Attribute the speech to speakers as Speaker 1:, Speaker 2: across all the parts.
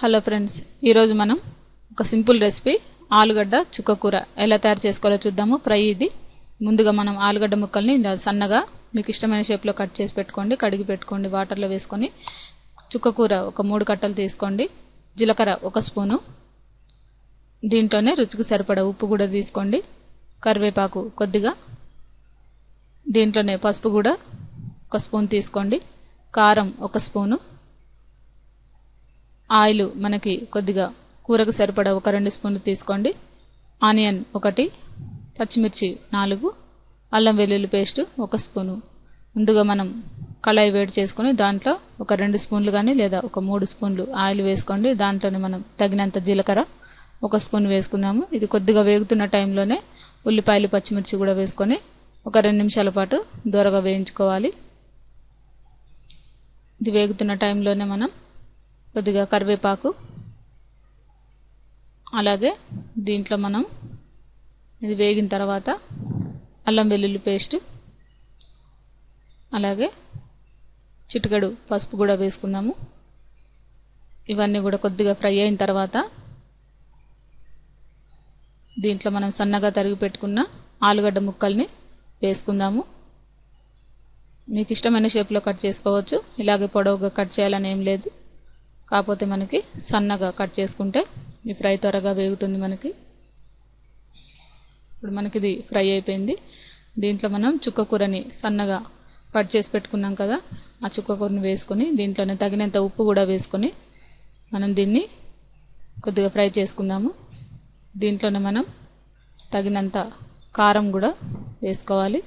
Speaker 1: Hello friends, ఈరోజు మనం ఒక సింపుల్ రెసిపీ ఆలుగడ్డ చుక్కకూర ఎలా తయారు చేసుకోవాలో చూద్దాము. ఫ్రై ఇది. ముందుగా మనం ఆలుగడ్డ ముక్కల్ని ఇలా సన్నగా మీకు ఇష్టమైన షేప్లో కట్ చేసి పెట్టుకోండి. కడిగి పెట్టుకోండి వాటర్లో వేసుకొని. చుక్కకూర ఒక 3 కట్టలు తీసుకోండి. జీలకర్ర 1 స్పూను, దీంట్లోనే రుచికి సరిపడా ఉప్పు కూడా తీసుకోండి. కరివేపాకు కొద్దిగా, దీంట్లోనే పసుపు కూడా 1 స్పూన్ తీసుకోండి. కారం 1 స్పూను, ఆయిల్ మనకి కొద్దిగా కూరకు సరిపడా ఒక 2 స్పూన్లు తీసుకోండి. ఆనియన్ 1, పచ్చిమిర్చి 4, అల్లం వెల్లుల్లి పేస్ట్ 1 స్పూను. ముందుగా మనం కళాయి వేడి చేసుకుని దాంట్లో ఒక 2 స్పూన్లు కానీ లేదా ఒక 3 స్పూన్లు ఆయిల్ వేసుకోండి. దాంట్లోనే మనం తగినంత జీలకర్ర 1 స్పూన్ వేసుకున్నాము. ఇది కొద్దిగా వేగుతున్న టైంలోనే ఉల్లిపాయలు పచ్చిమిర్చి కూడా వేసుకొని ఒక 2 నిమిషాల పాటు దూరగా వేయించుకోవాలి. ఇది వేగుతున్న టైంలోనే మనం కొద్దిగా కరివేపాకు, అలాగే దీంట్లో మనం ఇది వేగిన తర్వాత అల్లం వెల్లుల్లి పేస్ట్, అలాగే చిటికెడు పసుపు కూడా వేసుకుందాము. ఇవన్నీ కూడా కొద్దిగా ఫ్రై అయిన తర్వాత దీంట్లో మనం సన్నగా తరిగి పెట్టుకున్న ఆలుగడ్డ ముక్కల్ని వేసుకుందాము. మీకు ఇష్టమైన షేప్లో కట్ చేసుకోవచ్చు. ఇలాగే పొడవుగా కట్ చేయాలని ఏం లేదు, కాకపోతే మనకి సన్నగా కట్ చేసుకుంటే ఈ ఫ్రై త్వరగా వేగుతుంది మనకి. ఇప్పుడు మనకి ఇది ఫ్రై అయిపోయింది. దీంట్లో మనం చుక్కకూరని సన్నగా కట్ చేసి పెట్టుకున్నాం కదా, ఆ చుక్కకూరని వేసుకొని దీంట్లోనే తగినంత ఉప్పు కూడా వేసుకొని మనం దీన్ని కొద్దిగా ఫ్రై చేసుకుందాము. దీంట్లోనే మనం తగినంత కారం కూడా వేసుకోవాలి.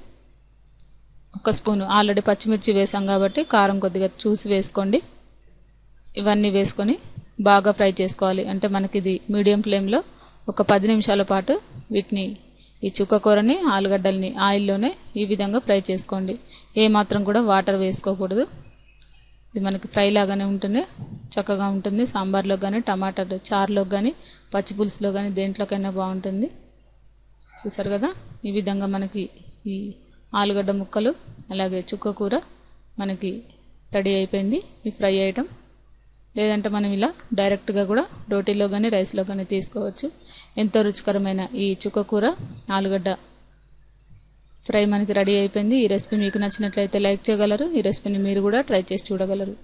Speaker 1: 1 స్పూను, ఆల్రెడీ పచ్చిమిర్చి వేసాం కాబట్టి కారం కొద్దిగా చూసి వేసుకోండి. ఇవన్నీ వేసుకొని బాగా ఫ్రై చేసుకోవాలి. అంటే మనకి ఇది మీడియం ఫ్లేమ్లో ఒక 10 నిమిషాల పాటు వీటిని, ఈ చుక్కకూరని ఆలుగడ్డల్ని ఆయిల్లోనే ఈ విధంగా ఫ్రై చేసుకోండి. ఏమాత్రం కూడా వాటర్ వేసుకోకూడదు. ఇది మనకి ఫ్రై లాగానే ఉంటుంది, చక్కగా ఉంటుంది. సాంబార్లో కానీ, టమాటా చారులో కానీ, పచ్చి పులుసులో కానీ దేంట్లోకైనా బాగుంటుంది. చూసారు కదా, ఈ విధంగా మనకి ఈ ఆలుగడ్డ ముక్కలు అలాగే చుక్కకూర మనకి రెడీ అయిపోయింది ఈ ఫ్రై ఐటమ్. లేదంటే మనం ఇలా డైరెక్ట్గా కూడా రోటీలో కానీ రైస్లో కానీ తీసుకోవచ్చు. ఎంతో రుచికరమైన ఈ చుక్కకూర ఆలుగడ్డ ఫ్రై మనకి రెడీ అయిపోయింది. ఈ రెసిపీ మీకు నచ్చినట్లయితే లైక్ చేయగలరు. ఈ రెసిపీని మీరు కూడా ట్రై చేసి చూడగలరు.